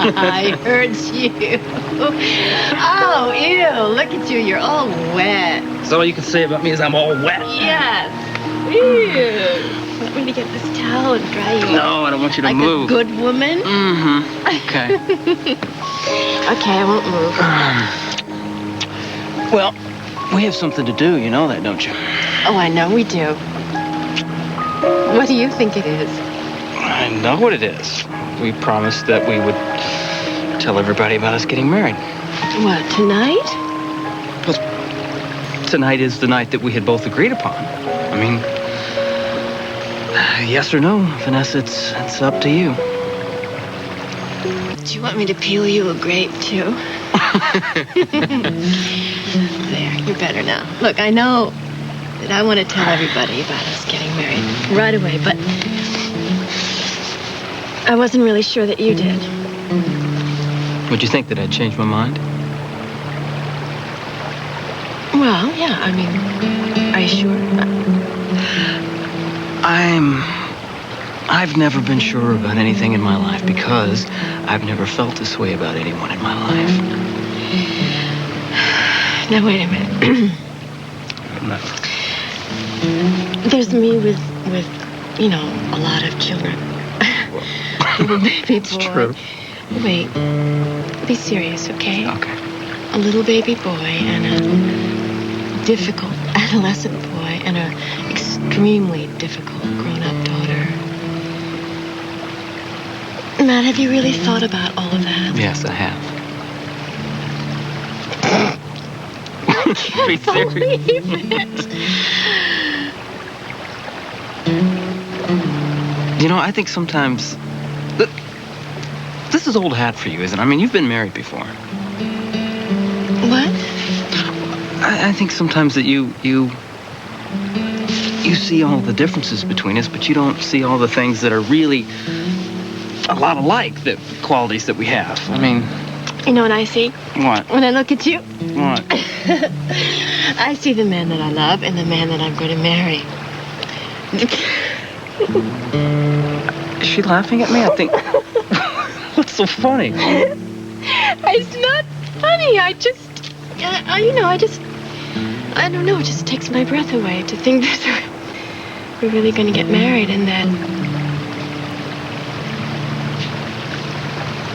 I heard you. Oh, ew, look at you. You're all wet. So all you can say about me is I'm all wet. Yes. Ew. Want me to get this towel and dry you No, I don't want you to move. Like a good woman? Mm-hmm. Okay. Okay, I won't move. Well, we have something to do. You know that, don't you? Oh, I know we do. What do you think it is? I know what it is. We promised that we would tell everybody about us getting married. What, tonight? Well, tonight is the night that we had both agreed upon. I mean, yes or no, Vanessa, it's up to you. Do you want me to peel you a grape, too? There, you're better now. Look, I know that I want to tell everybody about us getting married right away, but I wasn't really sure that you did. Would you think that I'd change my mind? Well, yeah, I mean, are you sure? I've never been sure about anything in my life because I've never felt this way about anyone in my life. Now, wait a minute. No. There's me with, you know, a lot of children. Little baby boy. It's true. Wait, be serious, okay? Okay. A little baby boy and a difficult adolescent boy and an extremely difficult grown-up daughter. Matt, have you really thought about all of that? Yes, I have. I can't believe it. You know, I think sometimes... This is old hat for you, isn't it? I mean, you've been married before. What? I think sometimes that you see all the differences between us, but you don't see all the things that are really a lot alike, the qualities that we have. I mean... You know what I see? What? When I look at you? What? I see the man that I love and the man that I'm going to marry. Is she laughing at me? I think... What's so funny? It's not funny. I don't know. It just takes my breath away to think that we're really going to get married and that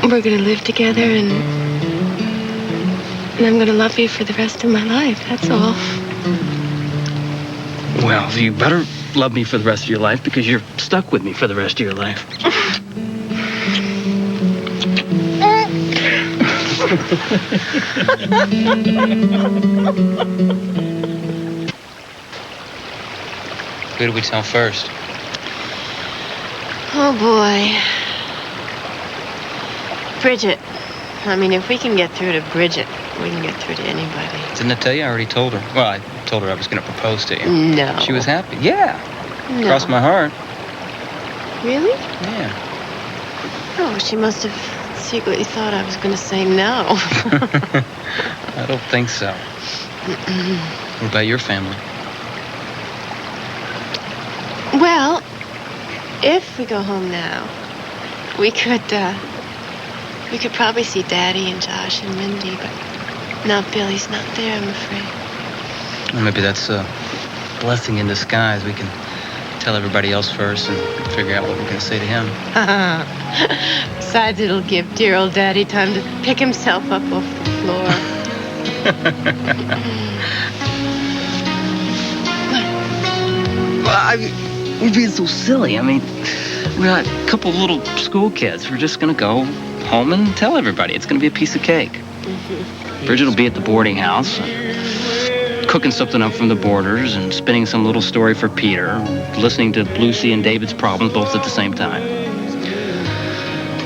we're going to live together and I'm going to love you for the rest of my life. That's all. Well, you better love me for the rest of your life because you're stuck with me for the rest of your life. Who do we tell first? Oh, boy. Bridget. I mean, if we can get through to Bridget, we can get through to anybody. Didn't I tell you? I already told her. Well, I told her I was going to propose to you. No. She was happy. Yeah. No. Crossed my heart. Really? Yeah. Oh, she must have secretly thought I was going to say no. I don't think so. What about your family? Well, if we go home now, we could probably see Daddy and Josh and Mindy, but no, Billy's not there, I'm afraid. Well, maybe that's a blessing in disguise. We can tell everybody else first and figure out what we're going to say to him. Besides, it'll give dear old Daddy time to pick himself up off the floor. Well, we're being so silly. I mean, we're not a couple of little school kids. We're just going to go home and tell everybody. It's going to be a piece of cake. Mm-hmm. Bridget will be at the boarding house, cooking something up from the Borders and spinning some little story for Peter, listening to Lucy and David's problems both at the same time.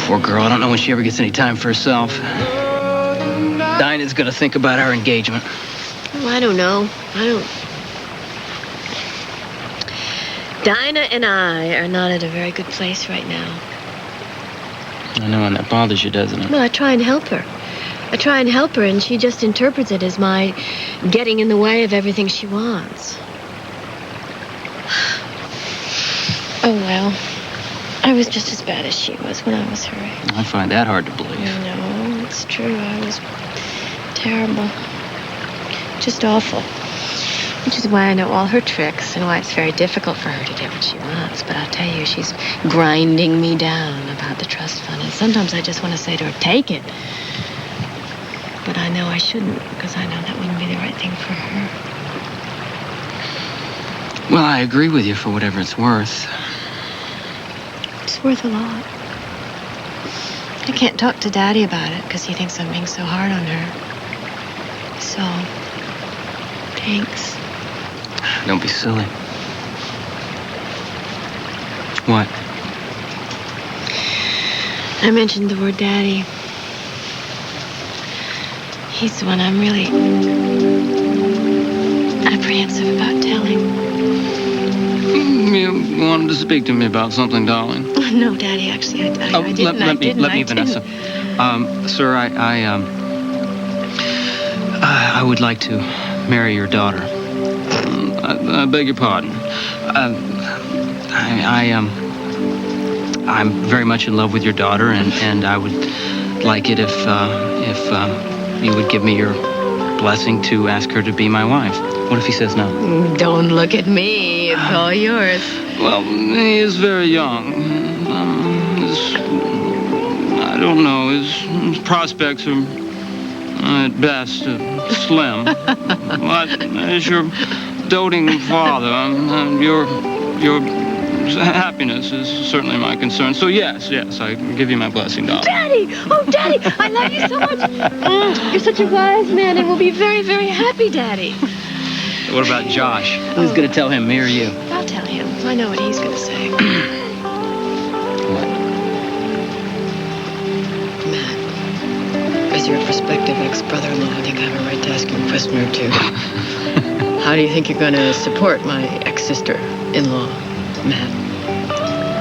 Poor girl, I don't know when she ever gets any time for herself. Dinah's going to think about our engagement. Well, I don't know. Dinah and I are not at a very good place right now. I know, and that bothers you, doesn't it? Well, I try and help her. And she just interprets it as my getting in the way of everything she wants. Oh, well. I was just as bad as she was when I was her age. I find that hard to believe. No, it's true. I was terrible. Just awful. Which is why I know all her tricks and why it's very difficult for her to get what she wants. But I'll tell you, she's grinding me down about the trust fund. And sometimes I just want to say to her, take it. But I know I shouldn't, because I know that wouldn't be the right thing for her. Well, I agree with you for whatever it's worth. It's worth a lot. I can't talk to Daddy about it because he thinks I'm being so hard on her. So, thanks. Don't be silly. What? I mentioned the word Daddy. He's the one I'm really apprehensive about telling. You wanted to speak to me about something, darling? No, Daddy, actually, I didn't. Let me, Vanessa. Sir, I would like to marry your daughter. I beg your pardon. I'm very much in love with your daughter, and I would like it if you would give me your blessing to ask her to be my wife. What if he says no? Don't look at me. It's all yours. Well, he is very young. I don't know. His prospects are, at best, slim. But as your doting father, your happiness is certainly my concern. So yes, I give you my blessing, darling. Daddy! Oh, Daddy! I love you so much. You're such a wise man, and we'll be very, very happy, Daddy. What about Josh? Who's going to tell him, me or you? I'll tell him. I know what he's going to say. What? Matt, as your prospective ex-brother-in-law, I think I have a right to ask you a question or two. How do you think you're going to support my ex-sister-in-law, Matt?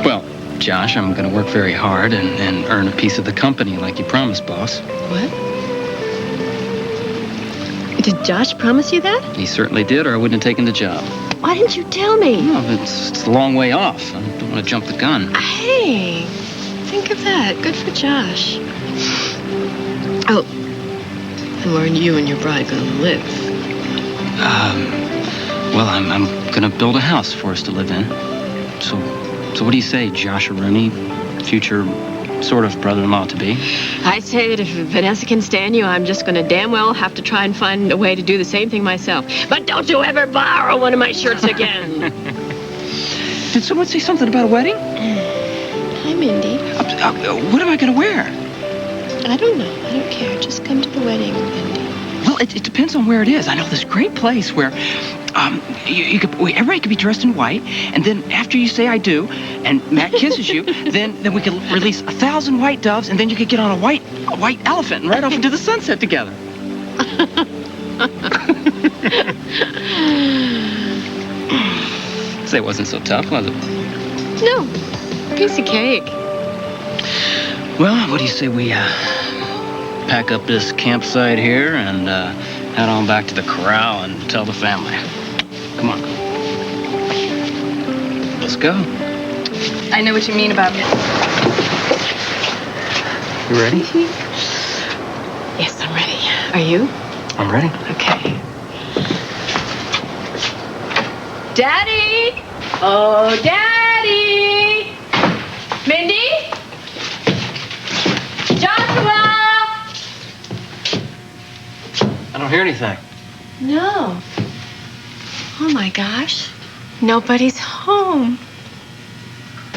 Well, Josh, I'm going to work very hard and earn a piece of the company like you promised, boss. What? Did Josh promise you that? He certainly did, or I wouldn't have taken the job. Why didn't you tell me? No, it's a long way off. I don't want to jump the gun. Hey, think of that. Good for Josh. Oh, and where are you and your bride going to live? Well, I'm going to build a house for us to live in. So what do you say, Josh Rooney, future sort of brother-in-law to be? I say that if Vanessa can stand you, I'm just going to damn well have to try and find a way to do the same thing myself. But don't you ever borrow one of my shirts again. Did someone say something about a wedding? Hi, Mindy. What am I going to wear? I don't know. I don't care. Just come to the wedding, Mindy. Well, it depends on where it is. I know this great place where everybody could be dressed in white, and then after you say I do, and Matt kisses you, then we could release 1,000 white doves, and then you could get on a white elephant and ride off into the sunset together. Say it wasn't so tough, was it? No. Piece of cake. Well, what do you say we pack up this campsite here and head on back to the corral and tell the family? Come on. Let's go. I know what you mean about it. You ready? Yes, I'm ready. Are you? I'm ready. Okay. Daddy! Oh, Daddy! Mindy? Joshua! I don't hear anything. No. Oh, my gosh. Nobody's home.